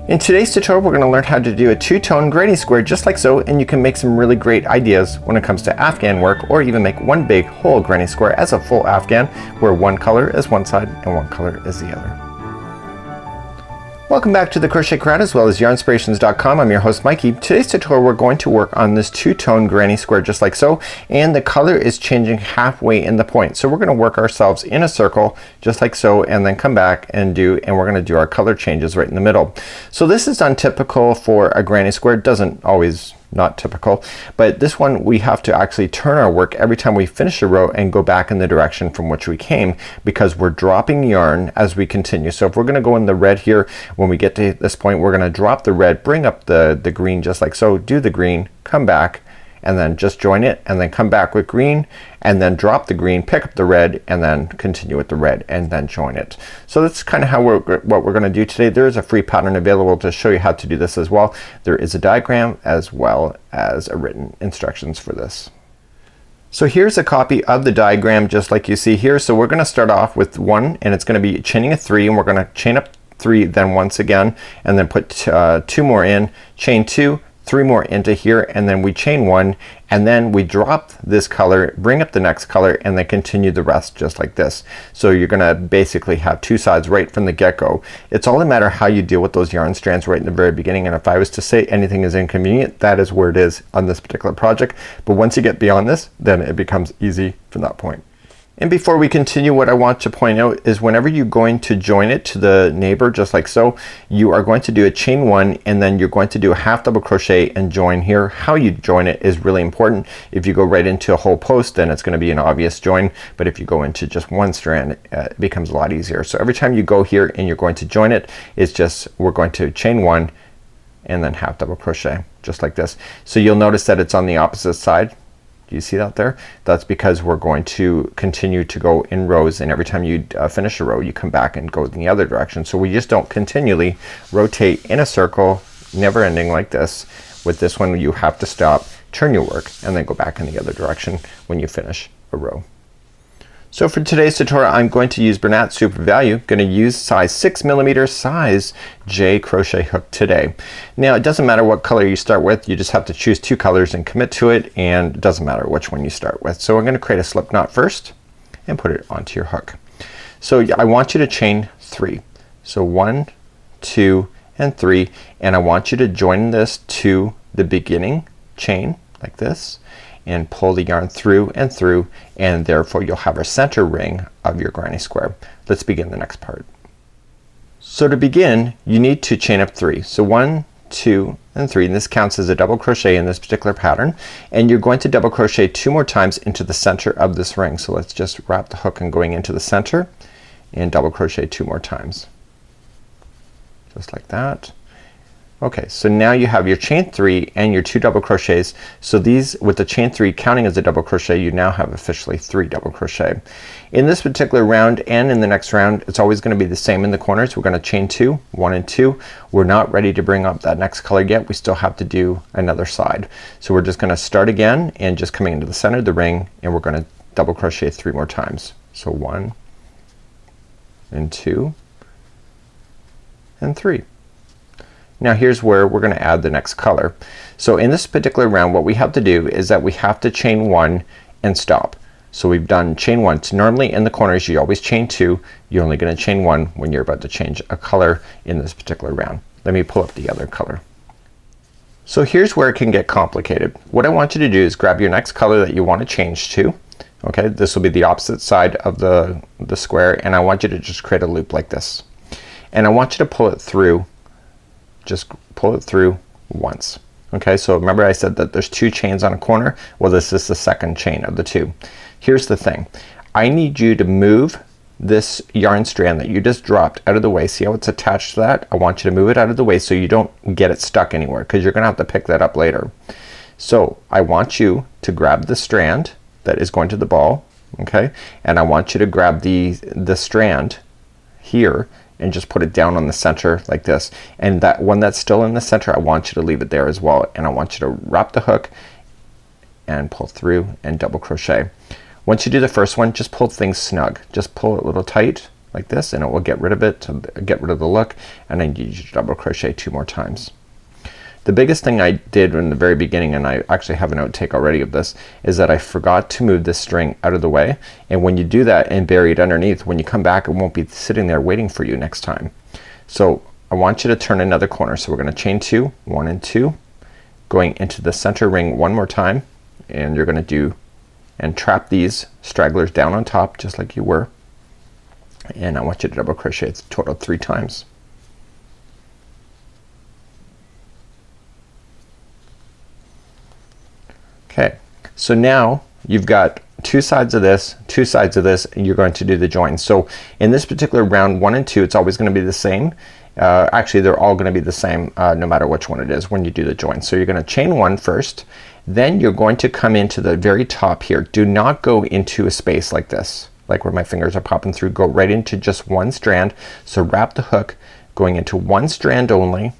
In today's tutorial we're going to learn how to do a two-tone granny square just like so, and you can make some really great ideas when it comes to Afghan work, or even make one big whole granny square as a full Afghan where one color is one side and one color is the other. Welcome back to the Crochet Crowd as well as Yarnspirations.com. I'm your host Mikey. Today's tutorial we're going to work on this two-tone granny square just like so, and the color is changing halfway in the point. So we're going to work ourselves in a circle just like so, and then come back and we're going to do our color changes right in the middle. So this is untypical for a granny square. It doesn't always, not typical, but this one we have to actually turn our work every time we finish a row and go back in the direction from which we came, because we're dropping yarn as we continue. So if we're gonna go in the red here, when we get to this point we're gonna drop the red, bring up the green just like so, do the green, come back, and then just join it, and then come back with green, and then drop the green, pick up the red, and then continue with the red, and then join it. So that's kind of how what we're gonna do today. There is a free pattern available to show you how to do this as well. There is a diagram as well as a written instructions for this. So here's a copy of the diagram just like you see here. So we're gonna start off with 1, and it's gonna be chaining a 3, and we're gonna chain up 3 then once again, and then put 2 more in, chain 2, 3 more into here, and then we chain 1, and then we drop this color, bring up the next color, and then continue the rest just like this. So you're gonna basically have 2 sides right from the get-go. It's all a matter how you deal with those yarn strands right in the very beginning, and if I was to say anything is inconvenient, that is where it is on this particular project. But once you get beyond this, then it becomes easy from that point. And before we continue, what I want to point out is whenever you're going to join it to the neighbor just like so, you are going to do a chain 1, and then you're going to do a half double crochet and join here. How you join it is really important. If you go right into a whole post, then it's going to be an obvious join, but if you go into just one strand, it becomes a lot easier. So every time you go here and you're going to join it, it's just we're going to chain 1 and then half double crochet just like this. So you'll notice that it's on the opposite side. Do you see that there? That's because we're going to continue to go in rows, and every time you finish a row you come back and go in the other direction. So we just don't continually rotate in a circle, never ending like this. With this one you have to stop, turn your work, and then go back in the other direction when you finish a row. So for today's tutorial I'm going to use Bernat Super Value. Gonna use size 6mm size J crochet hook today. Now it doesn't matter what color you start with, you just have to choose 2 colors and commit to it, and it doesn't matter which one you start with. So we're gonna create a slip knot first and put it onto your hook. So I want you to chain 3. So 1, 2, and 3, and I want you to join this to the beginning chain like this, and pull the yarn through and through, and therefore you'll have a center ring of your granny square. Let's begin the next part. So to begin you need to chain up 3. So 1, 2, and 3, and this counts as a double crochet in this particular pattern, and you're going to double crochet 2 more times into the center of this ring. So let's just wrap the hook and going into the center and double crochet 2 more times just like that. Okay, so now you have your chain 3 and your 2 double crochets. So these, with the chain 3 counting as a double crochet, you now have officially 3 double crochet. In this particular round and in the next round it's always gonna be the same in the corners. We're gonna chain 2, 1 and 2. We're not ready to bring up that next color yet. We still have to do another side. So we're just gonna start again and just coming into the center of the ring, and we're gonna double crochet 3 more times. So 1 and 2 and 3. Now here's where we're gonna add the next color. So in this particular round what we have to do is that we have to chain 1 and stop. So we've done chain 1. So normally in the corners you always chain 2. You're only gonna chain 1 when you're about to change a color in this particular round. Let me pull up the other color. So here's where it can get complicated. What I want you to do is grab your next color that you want to change to. Okay, this will be the opposite side of the square, and I want you to just create a loop like this. And I want you to pull it through. Just pull it through once. Okay, so remember I said that there's 2 chains on a corner. Well, this is the second chain of the 2. Here's the thing. I need you to move this yarn strand that you just dropped out of the way. See how it's attached to that? I want you to move it out of the way so you don't get it stuck anywhere, because you're gonna have to pick that up later. So I want you to grab the strand that is going to the ball, okay, and I want you to grab the strand here and just put it down on the center like this, and that one that's still in the center I want you to leave it there as well, and I want you to wrap the hook and pull through and double crochet. Once you do the first one, just pull things snug. Just pull it a little tight like this, and it will get rid of it to get rid of the look, and then you double crochet 2 more times. The biggest thing I did in the very beginning, and I actually have an outtake already of this, is that I forgot to move this string out of the way, and when you do that and bury it underneath, when you come back it won't be sitting there waiting for you next time. So I want you to turn another corner. So we're gonna chain 2, 1 and 2, going into the center ring one more time, and you're gonna do and trap these stragglers down on top just like you were, and I want you to double crochet a total 3 times. Okay, so now you've got 2 sides of this, 2 sides of this, and you're going to do the join. So in this particular round 1 and 2, it's always gonna be the same. Actually they're all gonna be the same no matter which one it is when you do the join. So you're gonna chain 1 first, then you're going to come into the very top here. Do not go into a space like this, like where my fingers are popping through. Go right into just 1 strand. So wrap the hook going into 1 strand only.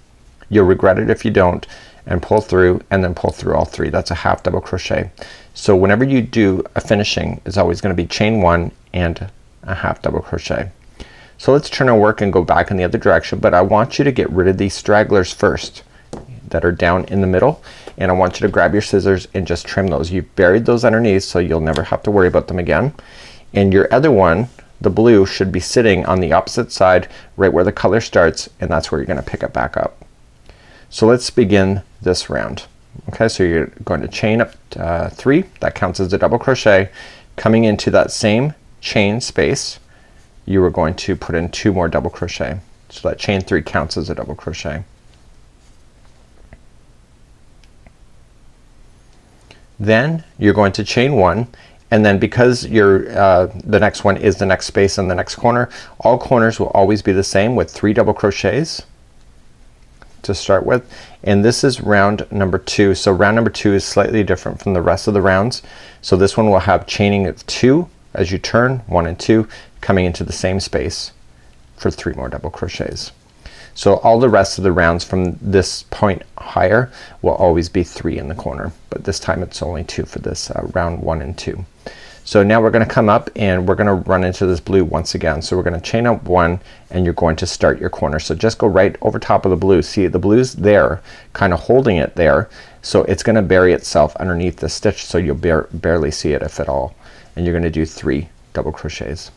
You'll regret it if you don't, and pull through, and then pull through all 3. That's a half double crochet. So whenever you do a finishing, it's always gonna be chain 1 and a half double crochet. So let's turn our work and go back in the other direction, but I want you to get rid of these stragglers first that are down in the middle, and I want you to grab your scissors and just trim those. You've buried those underneath, so you'll never have to worry about them again. And your other one, the blue, should be sitting on the opposite side right where the color starts, and that's where you're gonna pick it back up. So let's begin this round. Okay, so you're going to chain up 3, that counts as a double crochet. Coming into that same chain space, you are going to put in 2 more double crochet. So that chain 3 counts as a double crochet. Then you're going to chain 1, and then because you're the next one is the next space in the next corner, all corners will always be the same with 3 double crochets to start with, and this is round number 2. So round number 2 is slightly different from the rest of the rounds. So this one will have chaining of 2 as you turn, 1 and 2, coming into the same space for 3 more double crochets. So all the rest of the rounds from this point higher will always be 3 in the corner, but this time it's only 2 for this round 1 and 2. So now we're gonna come up and we're gonna run into this blue once again. So we're gonna chain up 1, and you're going to start your corner. So just go right over top of the blue. See, the blue's there kind of holding it there, so it's gonna bury itself underneath the stitch, so you'll barely see it if at all, and you're gonna do 3 double crochets.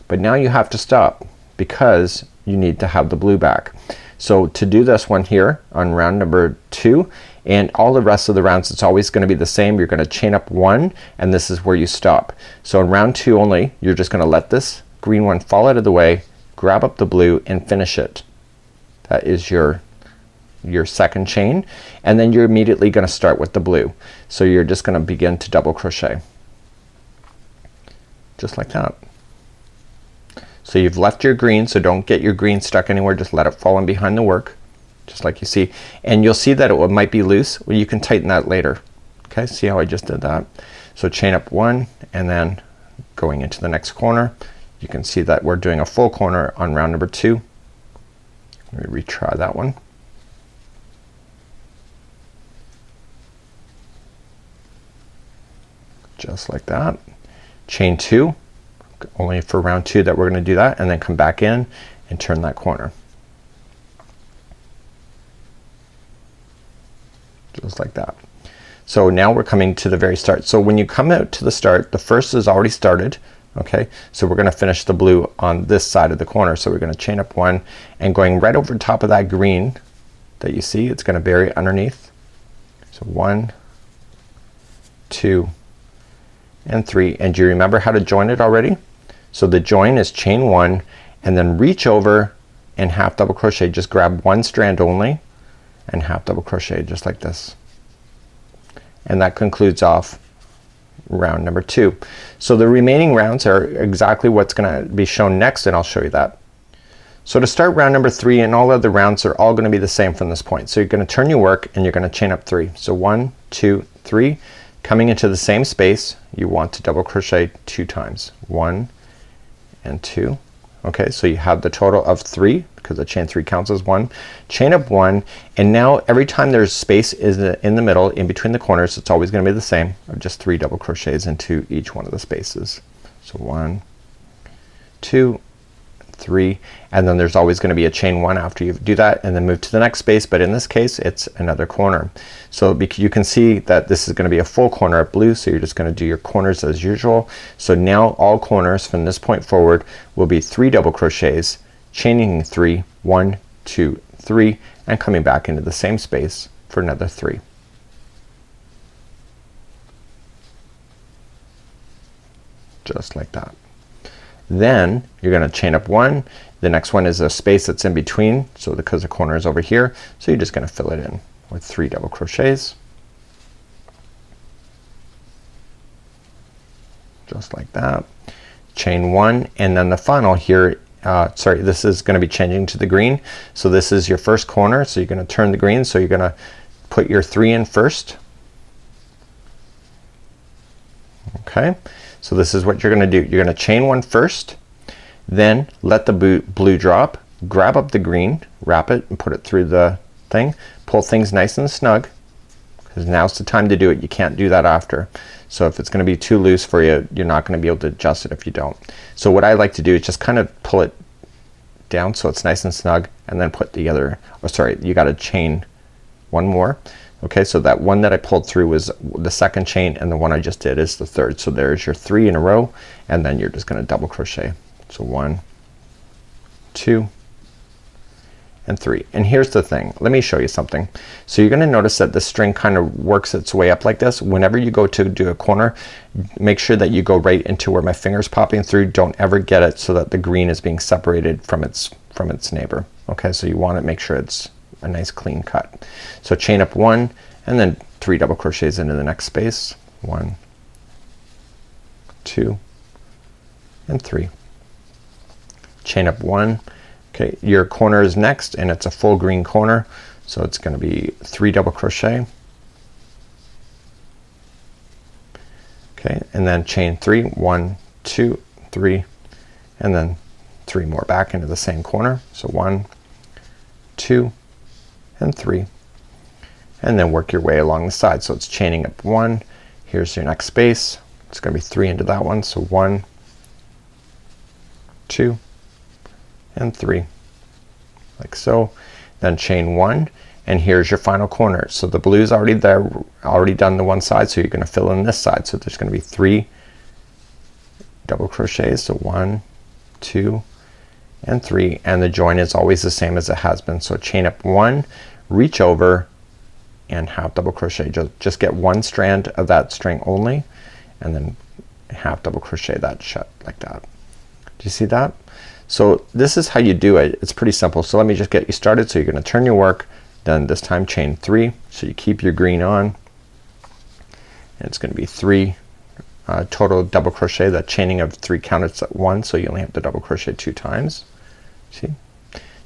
But now you have to stop because you need to have the blue back. So to do this one here on round number 2 and all the rest of the rounds, it's always gonna be the same. You're gonna chain up 1, and this is where you stop. So in round 2 only, you're just gonna let this green one fall out of the way, grab up the blue and finish it. That is your second chain, and then you're immediately gonna start with the blue. So you're just gonna begin to double crochet just like that. So you've left your green, so don't get your green stuck anywhere, just let it fall in behind the work just like you see, and you'll see that it might be loose. Well, you can tighten that later. Okay, see how I just did that? So chain up 1, and then going into the next corner, you can see that we're doing a full corner on round number 2. Let me retry that one. Just like that. Chain 2, only for round 2 that we're gonna do that, and then come back in and turn that corner. Just like that. So now we're coming to the very start. So when you come out to the start, the first is already started. Okay, so we're gonna finish the blue on this side of the corner. So we're gonna chain up 1, and going right over top of that green that you see, it's gonna bury underneath. So 1, 2 and 3, and do you remember how to join it already? So the join is chain 1, and then reach over and half double crochet. Just grab 1 strand only and half double crochet just like this, and that concludes off round number 2. So the remaining rounds are exactly what's gonna be shown next, and I'll show you that. So to start round number 3, and all other rounds are all gonna be the same from this point. So you're gonna turn your work and you're gonna chain up 3. So 1, 2, 3, coming into the same space, you want to double crochet 2 times. 1 and 2. Okay, so you have the total of 3 because the chain 3 counts as 1. Chain up 1, and now every time there's space in the middle in between the corners, it's always gonna be the same, just 3 double crochets into each one of the spaces. So 1, 2, 3, and then there's always going to be a chain 1 after you do that, and then move to the next space, but in this case it's another corner. So you can see that this is going to be a full corner of blue, so you're just going to do your corners as usual. So now all corners from this point forward will be 3 double crochets, chaining 3, 1, 2, 3, and coming back into the same space for another 3. Just like that. Then you're gonna chain up 1. The next one is a space that's in between, so because the corner is over here, so you're just gonna fill it in with 3 double crochets, just like that. Chain 1, and then the final here, sorry, this is gonna be changing to the green, so this is your first corner, so you're gonna turn the green, so you're gonna put your 3 in first. Okay, so this is what you're gonna do. You're gonna chain 1 first, then let the blue drop, grab up the green, wrap it and put it through the thing, pull things nice and snug, because now's the time to do it. You can't do that after. So if it's gonna be too loose for you, you're not gonna be able to adjust it if you don't. So what I like to do is just kind of pull it down so it's nice and snug, and then put the other, oh sorry, you gotta chain 1 more. Okay, so that one that I pulled through was the second chain, and the one I just did is the third. So there's your 3 in a row, and then you're just gonna double crochet. So 1, 2, and 3. And here's the thing, let me show you something. So you're gonna notice that the string kind of works its way up like this. Whenever you go to do a corner, make sure that you go right into where my finger's popping through. Don't ever get it so that the green is being separated from its neighbor. Okay, so you want to make sure it's a nice clean cut. So chain up 1 and then 3 double crochets into the next space. 1, 2, and 3. Chain up 1. Okay, your corner is next, and it's a full green corner, so it's gonna be 3 double crochet. Okay, and then chain 3. 1, 2, 3, and then 3 more back into the same corner. So 1, 2, and 3, and then work your way along the side. So it's chaining up 1. Here's your next space. It's gonna be 3 into that one. So 1, 2, and 3, like so. Then chain 1, and here's your final corner. So the blue's already there, already done the one side, so you're gonna fill in this side. So there's gonna be 3 double crochets. So 1, 2, and 3, and the join is always the same as it has been. So chain up 1, reach over, and half double crochet. Just get 1 strand of that string only, and then half double crochet that shut like that. Do you see that? So this is how you do it. It's pretty simple. So let me just get you started. So you're gonna turn your work, then this time chain 3, so you keep your green on, and it's gonna be 3 total double crochet. That chaining of 3 counted at 1, so you only have to double crochet 2 times. See?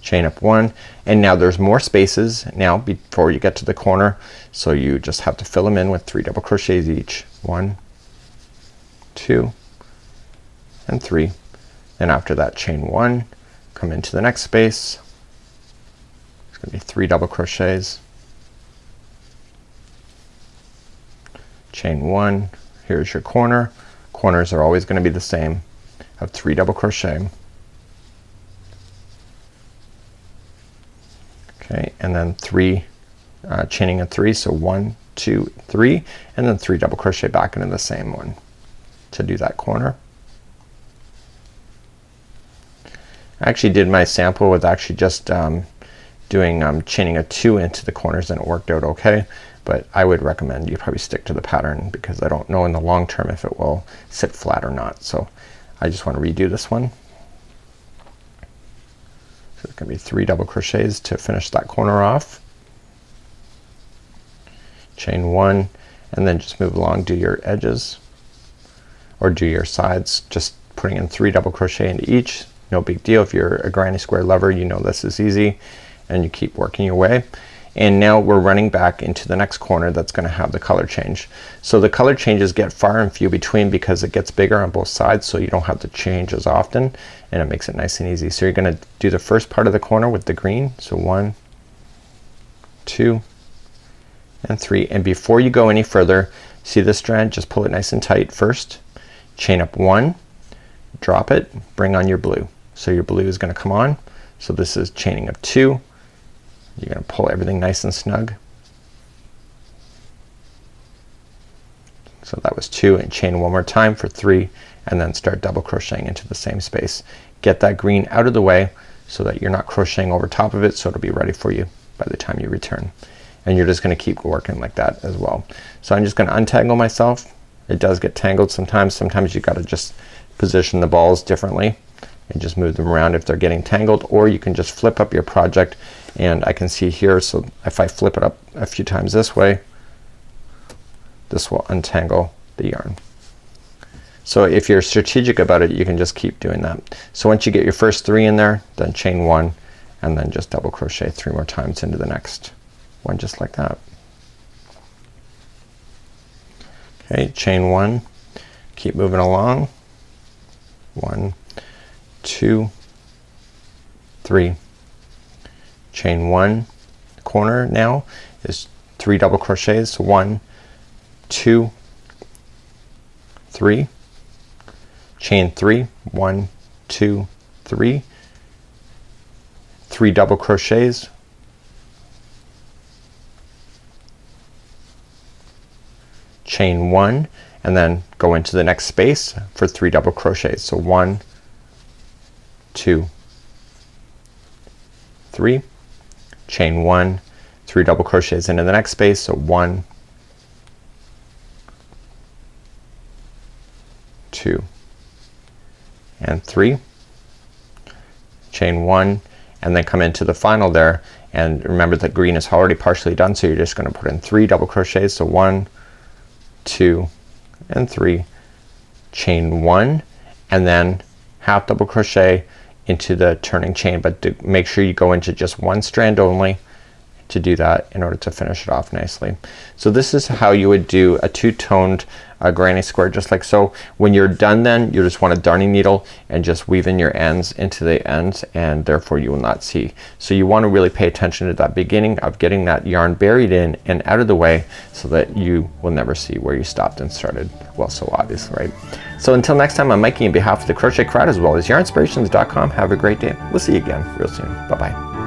Chain up 1, and now there's more spaces now before you get to the corner, so you just have to fill them in with 3 double crochets each. 1, 2, and 3. Then after that, chain 1, come into the next space. It's gonna be 3 double crochets. Chain 1, here's your corner. Corners are always gonna be the same, of 3 double crochet. Okay, and then 3 chaining of 3, so 1, 2, 3, and then 3 double crochet back into the same one to do that corner. I actually did my sample with actually just doing chaining a 2 into the corners, and it worked out okay, but I would recommend you probably stick to the pattern, because I don't know in the long term if it will sit flat or not. So I just want to redo this one. So it's gonna be 3 double crochets to finish that corner off. Chain 1, and then just move along, do your edges or do your sides, just putting in 3 double crochet into each. No big deal. If you're a granny square lover, you know this is easy, and you keep working your way. And now we're running back into the next corner that's gonna have the color change. So the color changes get far and few between, because it gets bigger on both sides, so you don't have to change as often, and it makes it nice and easy. So you're gonna do the first part of the corner with the green. So 1, 2, and 3, and before you go any further, see this strand, just pull it nice and tight first, chain up 1, drop it, bring on your blue. So your blue is gonna come on. So this is chaining of 2. You're gonna pull everything nice and snug. So that was 2, and chain one more time for 3, and then start double crocheting into the same space. Get that green out of the way so that you're not crocheting over top of it, so it'll be ready for you by the time you return. And you're just gonna keep working like that as well. So I'm just gonna untangle myself. It does get tangled sometimes. Sometimes you gotta just position the balls differently and just move them around if they're getting tangled, or you can just flip up your project, and I can see here, so if I flip it up a few times this way, this will untangle the yarn. So if you're strategic about it, you can just keep doing that. So once you get your first 3 in there, then chain 1 and then just double crochet 3 more times into the next one, just like that. Okay, chain 1, keep moving along. 1, 2, 3, chain 1, corner now is 3 double crochets. 1, 2, 3, chain 3, 1, 2, 3, 3 double crochets, chain 1, and then go into the next space for 3 double crochets. So 1, 2, 3, chain 1, 3 double crochets into the next space. So 1, 2, and 3, chain 1, and then come into the final there, and remember that green is already partially done, so you're just gonna put in 3 double crochets. So 1, 2, and 3, chain 1, and then half double crochet into the turning chain, but make sure you go into just one strand only to do that in order to finish it off nicely. So this is how you would do a two-toned granny square, just like so. When you're done, then you just want a darning needle and just weave in your ends into the ends, and therefore you will not see. So you want to really pay attention to that beginning of getting that yarn buried in and out of the way, so that you will never see where you stopped and started. Well, so obvious, right? So until next time, I'm Mikey on behalf of the Crochet Crowd as well as Yarnspirations.com. Have a great day. We'll see you again real soon. Bye bye.